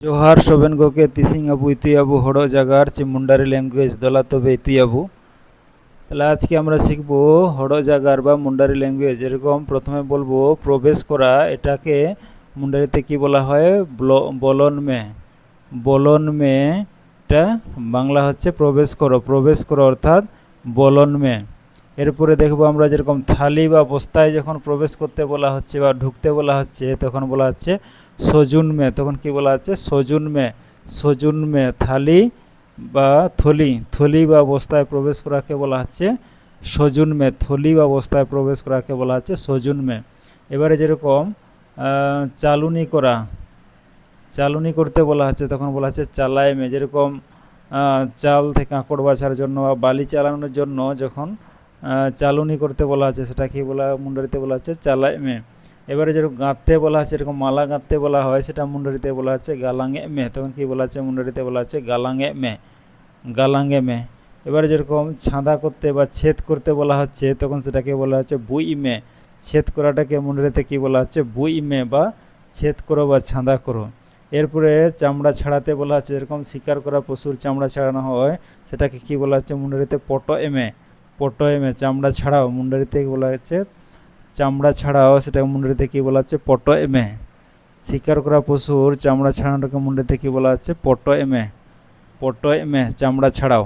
जोहार सोबेन गोके तिसिंग आबू इतुई आबू हड़ो जागार चे मुंडारी लैंग्वेज दला तबे इतुई आबू তাহলে আজকে আমরা শিখব হড়ো জাগার বা মুন্ডারি ল্যাঙ্গুয়েজ। এরকম প্রথমে বলবো প্রবেশ করা, এটাকে মুন্ডারিতে কি বলা হয়? বলন মে। বলন মে, এটা বাংলা হচ্ছে প্রবেশ করো। প্রবেশ করো অর্থাৎ বলন মে। এরপরে দেখব আমরা যেরকম থালি বা বস্তায় যখন প্রবেশ করতে বলা হচ্ছে বা ঢুকতে বলা হচ্ছে তখন বলা হচ্ছে সজুন মে। তখন কি বলা হচ্ছে? সজুন মে। সজুন মে থালি বা থলি, থলি বা বস্তায় প্রবেশ করাকে বলা হচ্ছে সজুন মে। থলি বা বস্তায় প্রবেশ করাকে বলা হচ্ছে সজুন মে। এবারে যেরকম চালুনি করা, চালুনি করতে বলা হচ্ছে তখন বলা হচ্ছে চালায় মে। যেরকম চাল থেকে আঁকড় বাছার জন্য বা বালি চালানোর জন্য যখন চালুনি করতে বলা হচ্ছে সেটা কি বলা মুন্ডারিতে বলা হচ্ছে চালায় মে। এবারে যেরকম গাঁথতে বলা হচ্ছে, এরকম মালা গাঁথতে বলা হয় সেটা মুন্ডারিতে বলা হচ্ছে গালাঙে মে। তখন কি বলা হচ্ছে? মুন্ডারিতে বলা হচ্ছে গালাঙে মে। গালাঙে মে। এবারে যেরকম ছাঁদা করতে বা ছেদ করতে বলা হচ্ছে তখন সেটাকে বলা হচ্ছে বুই মে। ছেদ করাটাকে মুন্ডারিতে কি বলা হচ্ছে? বুই মে বা ছেদ করো বা ছাঁদা করো। এরপরে চামড়া ছাড়াতে বলা হচ্ছে, যেরকম শিকার করা পশুর চামড়া ছাড়ানো হয় সেটাকে কি বলা হচ্ছে? মুন্ডারিতে পটো এমে। পটো এমে। চামড়া ছাড়াও মুন্ডারিতে বলা হচ্ছে চামড়া ছাড়াও, সেটা মুন্ডারিতে কি বলা হচ্ছে? পটো এমে। শিকার করা পশুর চামড়া ছাড়ানোটাকে মুন্ডারিতে কি বলা হচ্ছে? পটো এমে। পটো এমে চামড়া ছাড়াও।